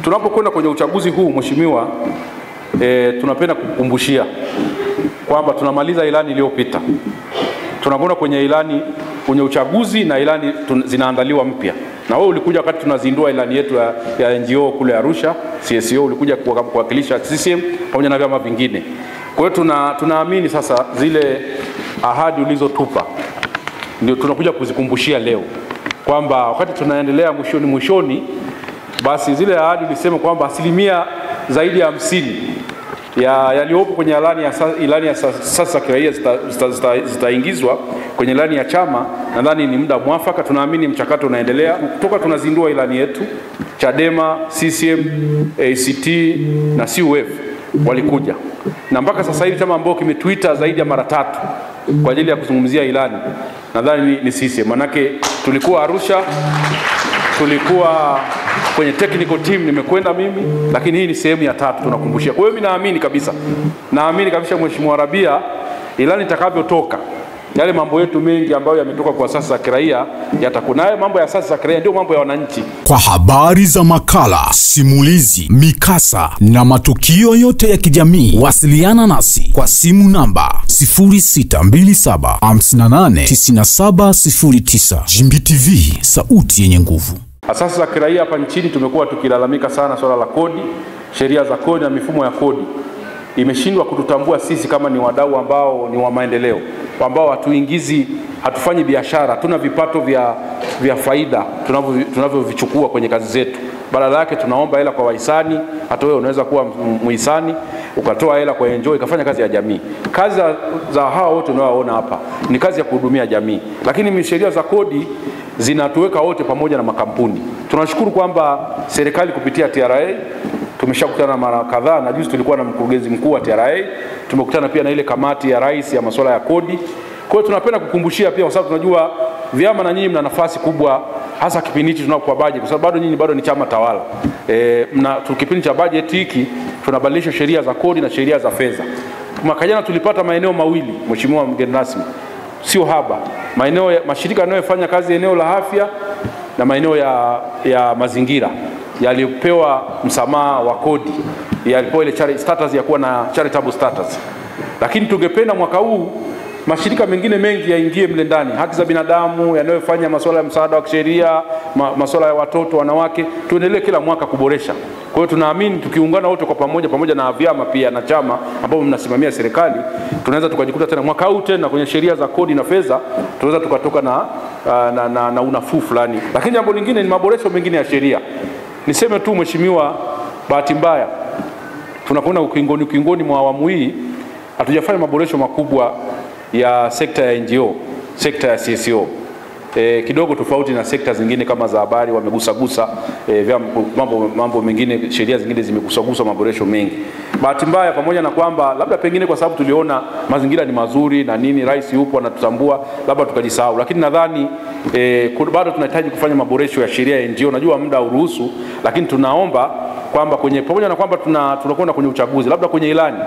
Tunapokwenda kwenye uchaguzi huu mheshimiwa, tunapenda kukumbushia kwamba tunamaliza ilani iliyopita. Tunakwenda kwenye ilani, kwenye uchaguzi, na ilani zinaandaliwa mpya. Na wewe ulikuja wakati tunazindua ilani yetu ya NGO kule Arusha, CSO, ulikuja kuwakilisha CCM pamoja na vyama vingine. Kwa hiyo tunaamini sasa zile ahadi ulizotupa ndio tunakuja kuzikumbushia leo, kwamba wakati tunaendelea mwishoni, basi zile ahadi ulisema kwamba asilimia zaidi ya 50 yaliyopo kwenye ilani ya sasa kiraia zitaingizwa kwenye ilani ya chama. Nadhani ni muda mwafaka. Tunaamini mchakato unaendelea kutoka tunazindua ilani yetu. Chadema, CCM, ACT na CUF walikuja, na mpaka sasa hivi chama ambao kimetwitter zaidi ya mara 3 kwa ajili ya kuzungumzia ilani nadhani ni CCM. Manake tulikuwa Arusha, tulikuwa kwenye technical team, nimekwenda mimi, lakini hii ni sehemu ya 3 tunakumbushia. Kwa hiyo mimi naamini kabisa Mheshimiwa Rabia, ilani itakavyotoka, yale mambo yetu mengi ambayo yametoka kwa asasi za kiraia yatakuwa nayo. Mambo ya asasi za kiraia ndio mambo ya wananchi. Kwa habari za makala, simulizi, mikasa na matukio yote ya kijamii, wasiliana nasi kwa simu namba 0627589709. Jimbi TV, sauti yenye nguvu. Asasi za kiraia hapa nchini tumekuwa tukilalamika sana swala la kodi, sheria za kodi na mifumo ya kodi imeshindwa kututambua sisi kama ni wadau ambao ni wa maendeleo, ambao hatufanyi biashara, hatuna vipato vya faida tunavyovichukua kwenye kazi zetu. Badala yake tunaomba hela kwa wahisani. Hata wewe unaweza kuwa muhisani ukatoa hela kwa NGO ikafanya kazi ya jamii. Kazi za hawa wote unaoona hapa ni kazi ya kuhudumia jamii, lakini sheria za kodi zinatuweka wote pamoja na makampuni. Tunashukuru kwamba serikali kupitia TRA tumeshakutana mara kadhaa, na juzi tulikuwa na mkurugenzi mkuu wa TRA, tumekutana pia na ile kamati ya rais ya masuala ya kodi. Kwa hiyo tunapenda kukumbushia pia, kwa sababu tunajua vyama na nyinyi mna nafasi kubwa, hasa kipindi hiki tunapokuwa budget, kwa sababu bado ni chama tawala. Kipindi cha budget hiki tunabadilisha sheria za kodi na sheria za fedha. Mwaka jana tulipata maeneo mawili, mheshimiwa mgeni rasmi, sio haba, mashirika yanayofanya kazi eneo la afya na maeneo ya mazingira yalipewa msamaha wa kodi, yalipewa ile status ya kuwa na charitable status. Lakini tungependa mwaka huu mashirika mengine mengi yaingie mle ndani, haki za binadamu, yanayofanya masuala ya msaada wa kisheria, masuala ya watoto, wanawake, tuendelee kila mwaka kuboresha. Kwa hiyo tunaamini tukiungana wote kwa pamoja na vyama pia na chama ambao mnasimamia serikali, tunaweza tukajikuta tena mwaka huu tena kwenye sheria za kodi na fedha tunaweza tukatoka na unafuu fulani. Lakini jambo lingine ni maboresho mengine ya sheria. Niseme tu mheshimiwa, bahati mbaya tunapoona ukingoni mwa awamu hii hatujafanya maboresho makubwa ya sekta ya NGO, sekta ya CSO. Kidogo tofauti na sekta zingine kama za habari, wamegusagusa mambo mengine, sheria zingine zimegusagusa maboresho mengi. Bahati mbaya, pamoja na kwamba labda pengine kwa sababu tuliona mazingira ni mazuri na nini, rais yupo anatutambua, labda tukajisahau. Lakini nadhani bado tunahitaji kufanya maboresho ya sheria ya NGO. Najua muda uruhusu, lakini tunaomba kwamba pamoja na kwamba tunakwenda kwenye uchaguzi, labda kwenye ilani,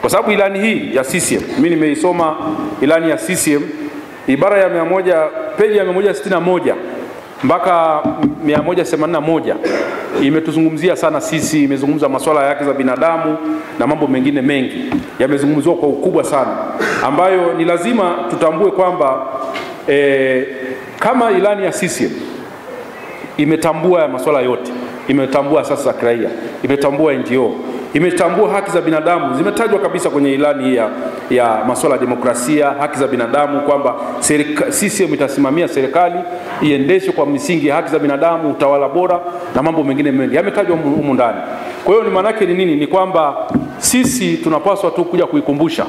kwa sababu ilani hii ya CCM, mimi nimeisoma ilani ya CCM, ibara ya 100, peji ya 161 mpaka 181 imetuzungumzia sana sisi, imezungumza masuala ya haki za binadamu na mambo mengine mengi yamezungumzwa kwa ukubwa sana, ambayo ni lazima tutambue kwamba kama ilani ya CCM imetambua masuala yote, imetambua asasi za kiraia, imetambua NGO, imetambua haki za binadamu, zimetajwa kabisa kwenye ilani ya masuala ya demokrasia, haki za binadamu, kwamba CCM itasimamia serikali iendeshwe kwa misingi ya haki za binadamu, utawala bora na mambo mengine mengi yametajwa humu ndani. Kwa hiyo ni maana yake ni nini? Ni kwamba sisi tunapaswa tu kuja kuikumbusha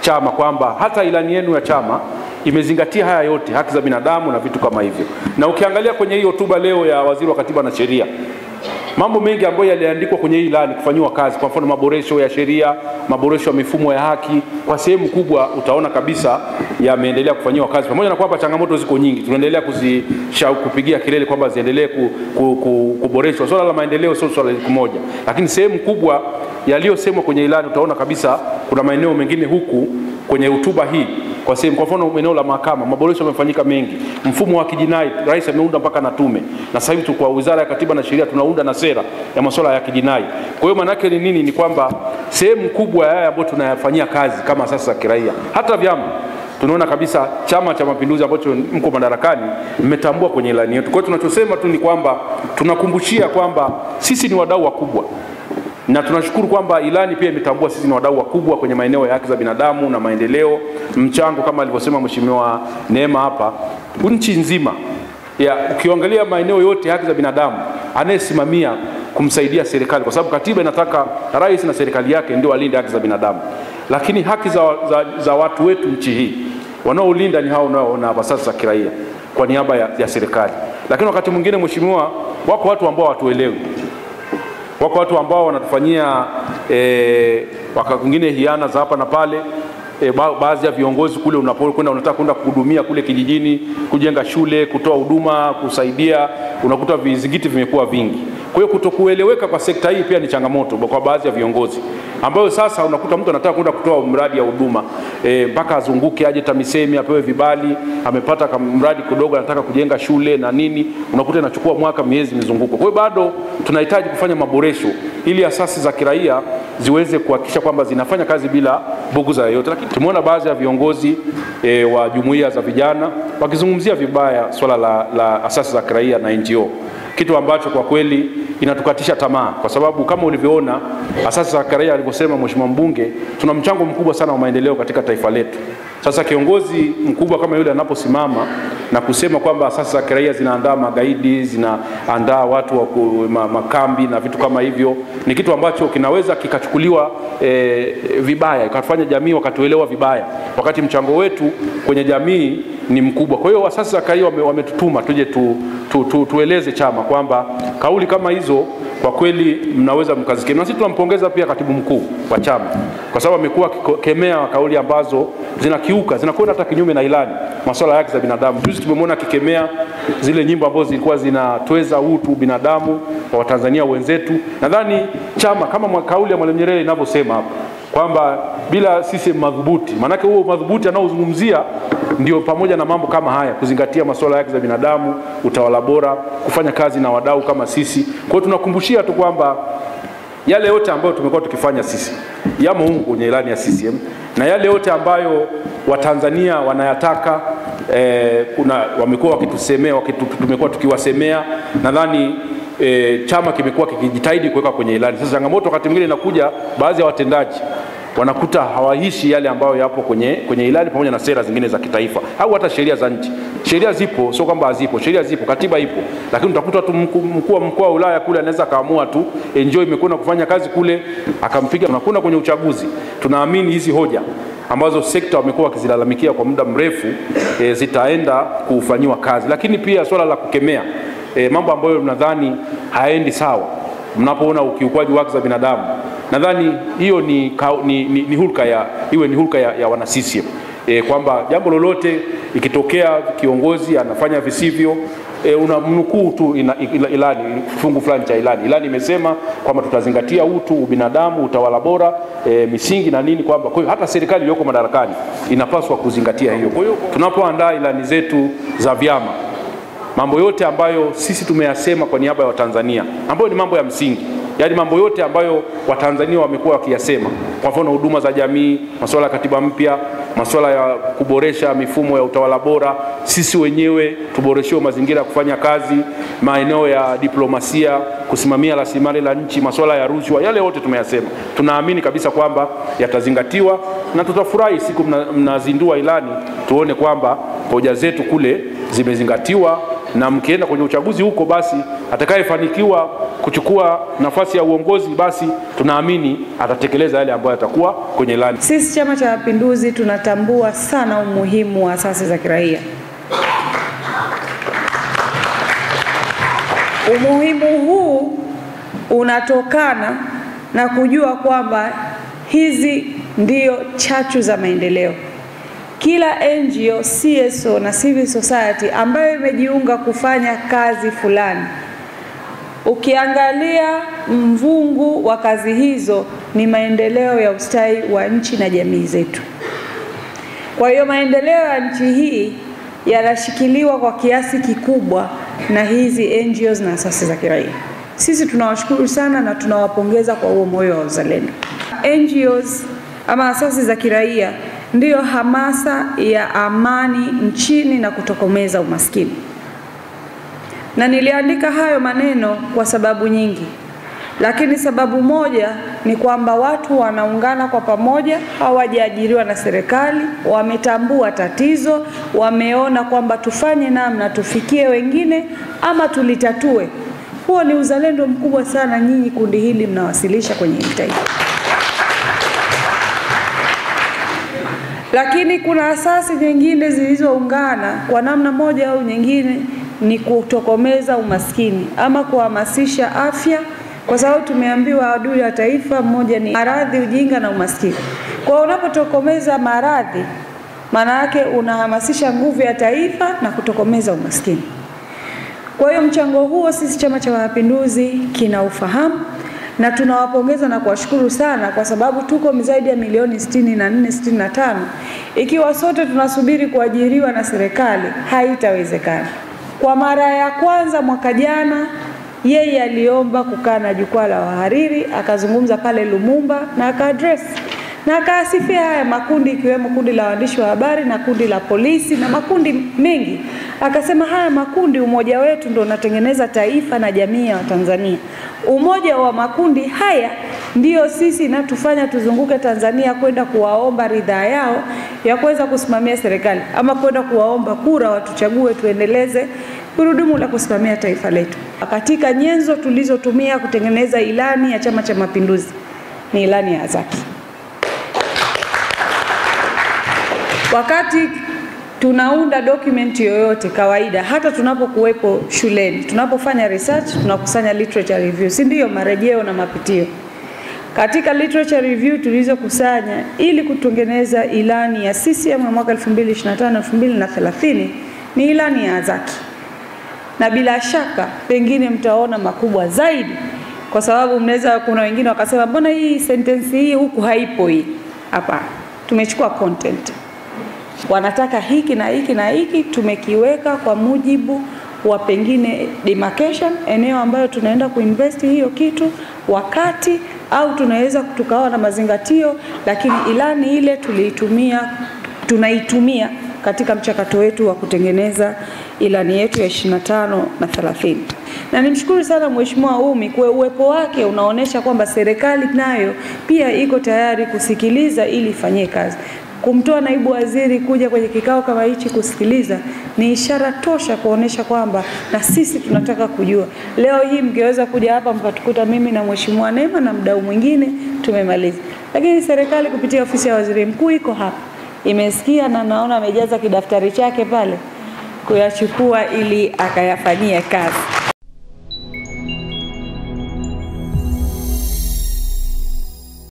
chama kwamba hata ilani yenu ya chama imezingatia haya yote, haki za binadamu na vitu kama hivyo. Na ukiangalia kwenye hii hotuba leo ya Waziri wa Katiba na Sheria, mambo mengi ambayo yaliandikwa kwenye hii ilani kufanywa kazi, kwa mfano maboresho ya sheria, maboresho ya mifumo ya haki, kwa sehemu kubwa utaona kabisa yameendelea kufanywa kazi. Pamoja na kwamba changamoto ziko nyingi, tunaendelea kupigia kelele kwamba ziendelee kuboreshwa. Swala la maendeleo sio swala moja, lakini sehemu kubwa yaliyosemwa kwenye ilani utaona kabisa kuna maeneo mengine huku kwenye hotuba hii kwa sehemu. Kwa mfano eneo la mahakama, maboresho yamefanyika mengi. Mfumo wa kijinai, rais ameunda mpaka na tume, na sasa hivi kwa Wizara ya Katiba na Sheria tunaunda na sera ya masuala ya kijinai. Kwa hiyo maana yake ni nini? Ni kwamba sehemu kubwa ya haya ambayo tunayafanyia kazi kama asasi za kiraia, hata vyama tunaona kabisa Chama cha Mapinduzi ambacho mko madarakani mmetambua kwenye ilani yetu. Kwa hiyo tunachosema tu ni kwamba tunakumbushia kwamba sisi ni wadau wakubwa, na tunashukuru kwamba ilani pia imetambua sisi ni wadau wakubwa kwenye maeneo ya haki za binadamu na maendeleo. Mchango kama alivyosema Mheshimiwa Neema hapa, nchi nzima ya ukiangalia maeneo yote ya haki za binadamu anayesimamia kumsaidia serikali, kwa sababu katiba inataka rais na serikali yake ndio walinde haki za binadamu, lakini haki za watu wetu nchi hii wanaolinda ni hao unaoona hapa sasa kiraia kwa niaba ya serikali. Lakini wakati mwingine mheshimiwa, wako watu ambao hatuelewi, wako watu ambao wanatufanyia wakati mwingine hiana za hapa na pale. Baadhi ya viongozi kule unapokwenda unataka kwenda kuhudumia kule kijijini, kujenga shule, kutoa huduma, kusaidia, unakuta vizingiti vimekuwa vingi. Kwa hiyo kutokueleweka kwa sekta hii pia ni changamoto kwa baadhi ya viongozi, ambayo sasa unakuta mtu anataka kwenda kutoa mradi ya huduma mpaka azunguke aje TAMISEMI apewe vibali, amepata mradi kidogo anataka kujenga shule na nini, unakuta inachukua mwaka, miezi, mizunguko. Kwa hiyo bado tunahitaji kufanya maboresho ili asasi za kiraia ziweze kuhakikisha kwamba zinafanya kazi bila buguza yoyote. Lakini tumeona baadhi ya viongozi wa jumuiya za vijana wakizungumzia vibaya swala la asasi za kiraia na NGO, kitu ambacho kwa kweli inatukatisha tamaa, kwa sababu kama ulivyoona asasi za kiraia alivyosema mheshimiwa mbunge, tuna mchango mkubwa sana wa maendeleo katika taifa letu. Sasa kiongozi mkubwa kama yule anaposimama na kusema kwamba asasi za kiraia zinaandaa magaidi, zinaandaa watu wa makambi na vitu kama hivyo, ni kitu ambacho kinaweza kikachukuliwa vibaya, ikafanya jamii wakatuelewa vibaya, wakati mchango wetu kwenye jamii ni mkubwa. Kwa hiyo asasi za kiraia wametutuma tuje tueleze chama kwamba kauli kama hizo kwa kweli mnaweza mkazikemea. Na sisi tunampongeza pia katibu mkuu wa chama, kwa sababu amekuwa akikemea kauli ambazo zinakwenda hata kinyume na ilani masuala ya haki za binadamu. Juzi tumemwona akikemea zile nyimbo ambazo zilikuwa zinatweza utu binadamu wa Watanzania wenzetu. Nadhani chama kama kauli ya Mwalimu Nyerere inavyosema hapa kwamba bila sisi madhubuti, maana yake huo madhubuti anaozungumzia ndio pamoja na mambo kama haya, kuzingatia masuala ya haki za binadamu, utawala bora, kufanya kazi na wadau kama sisi. Kwa hiyo tunakumbushia tu kwamba yale yote ambayo tumekuwa tukifanya sisi yamo huko kwenye ilani ya CCM, na yale yote ambayo Watanzania wanayataka wamekuwa wakitusemea, tumekuwa tukiwasemea. Nadhani chama kimekuwa kikijitahidi kuweka kwenye ilani. Sasa changamoto wakati mwingine inakuja, baadhi ya watendaji wanakuta hawaishi yale ambayo yapo kwenye ilani pamoja na sera zingine za kitaifa au hata sheria za nchi. Sheria zipo, sio kwamba hazipo. Sheria zipo, katiba ipo, lakini utakuta tu mkuu wa wilaya kule anaweza kaamua tu imekwenda kufanya kazi kule akampiga. Tunakwenda kwenye uchaguzi, tunaamini hizi hoja ambazo sekta wamekuwa wakizilalamikia kwa muda mrefu zitaenda kufanyiwa kazi. Lakini pia swala la kukemea mambo ambayo mnadhani haendi sawa, mnapoona ukiukwaji wa haki za binadamu, nadhani hiyo ni hulka ya wana CCM, kwamba jambo lolote ikitokea kiongozi anafanya visivyo, unamnukuu tu ilani, fungu fulani cha ilani. Ilani imesema kwamba tutazingatia utu, ubinadamu, utawala bora, misingi na nini, kwamba kwa hiyo hata serikali iliyoko madarakani inapaswa kuzingatia hiyo. Kwa hiyo tunapoandaa ilani zetu za vyama, mambo yote ambayo sisi tumeyasema kwa niaba ya Watanzania, ambayo ni mambo ya msingi, yaani mambo yote ambayo Watanzania wamekuwa wakiyasema, kwa mfano huduma za jamii, masuala ya katiba mpya, masuala ya kuboresha mifumo ya utawala bora, sisi wenyewe tuboreshewe mazingira ya kufanya kazi, maeneo ya diplomasia, kusimamia rasilimali la nchi, masuala ya rushwa, yale yote tumeyasema. Tunaamini kabisa kwamba yatazingatiwa, na tutafurahi siku mnazindua ilani tuone kwamba hoja zetu kule zimezingatiwa, na mkienda kwenye uchaguzi huko, basi atakayefanikiwa kuchukua nafasi ya uongozi, basi tunaamini atatekeleza yale ambayo yatakuwa kwenye ilani. Sisi Chama cha Mapinduzi tunatambua sana umuhimu wa asasi za kiraia. Umuhimu huu unatokana na kujua kwamba hizi ndio chachu za maendeleo. Kila NGO, CSO na civil society ambayo imejiunga kufanya kazi fulani, ukiangalia mvungu wa kazi hizo ni maendeleo ya ustawi wa nchi na jamii zetu. Kwa hiyo maendeleo ya nchi hii yanashikiliwa kwa kiasi kikubwa na hizi NGOs na asasi za kiraia. Sisi tunawashukuru sana na tunawapongeza kwa huo moyo wa uzalendo. NGOs ama asasi za kiraia ndiyo hamasa ya amani nchini na kutokomeza umaskini. Na niliandika hayo maneno kwa sababu nyingi. Lakini sababu moja ni kwamba watu wanaungana kwa pamoja, hawajaajiriwa na serikali, wametambua tatizo, wameona kwamba tufanye namna tufikie wengine ama tulitatue. Huo ni uzalendo mkubwa sana nyinyi kundi hili mnawasilisha kwenye taifa. Lakini kuna asasi nyingine zilizoungana kwa namna moja au nyingine ni kutokomeza umaskini ama kuhamasisha afya, kwa sababu tumeambiwa adui ya taifa mmoja ni maradhi, ujinga na umaskini. Kwa unapotokomeza maradhi, maana yake unahamasisha nguvu ya taifa na kutokomeza umaskini. Kwa hiyo mchango huo sisi Chama cha Mapinduzi kinaufahamu na tunawapongeza na kuwashukuru sana, kwa sababu tuko zaidi ya milioni 64-65. Ikiwa sote tunasubiri kuajiriwa na serikali, haitawezekana. Kwa mara ya kwanza mwaka jana, yeye aliomba kukaa na jukwaa la wahariri, akazungumza pale Lumumba na akaadress na akaasifia haya makundi, ikiwemo kundi la waandishi wa habari na kundi la polisi na makundi mengi. Akasema haya makundi, umoja wetu ndio unatengeneza taifa na jamii ya Tanzania. Umoja wa makundi haya ndio sisi natufanya tuzunguke Tanzania kwenda kuwaomba ridhaa yao ya kuweza kusimamia serikali, ama kwenda kuwaomba kura watuchague tuendeleze gurudumu la kusimamia taifa letu. Katika nyenzo tulizotumia kutengeneza ilani ya Chama cha Mapinduzi ni ilani ya Azaki. Wakati tunaunda document yoyote kawaida, hata tunapokuwepo shuleni, tunapofanya research, tunakusanya literature review, si ndio, marejeo na mapitio. Katika literature review tulizokusanya ili kutengeneza ilani ya CCM ya mwaka 2025-2030 ni ilani ya Azaki. Na bila shaka pengine mtaona makubwa zaidi, kwa sababu mnaweza, kuna wengine wakasema mbona hii sentence hii huku haipo hii. Hapa tumechukua content. Wanataka hiki na hiki na hiki, tumekiweka kwa mujibu wa pengine demarcation, eneo ambayo tunaenda kuinvest hiyo kitu, wakati au tunaweza tukawa na mazingatio, lakini ilani ile tunaitumia katika mchakato wetu wa kutengeneza ilani yetu ya 25 na 30. Na nimshukuru sana Mheshimiwa Umi kwa uwepo wake, unaonesha kwamba serikali nayo pia iko tayari kusikiliza ili ifanyie kazi. Kumtoa naibu waziri kuja kwenye kikao kama hichi kusikiliza ni ishara tosha kuonesha kwamba na sisi tunataka kujua. Leo hii mngeweza kuja hapa mkatukuta mimi na Mheshimiwa Neema na mdau mwingine tumemaliza. Lakini serikali kupitia ofisi ya waziri mkuu iko hapa, imesikia na naona amejaza kidaftari chake pale kuyachukua ili akayafanyie kazi.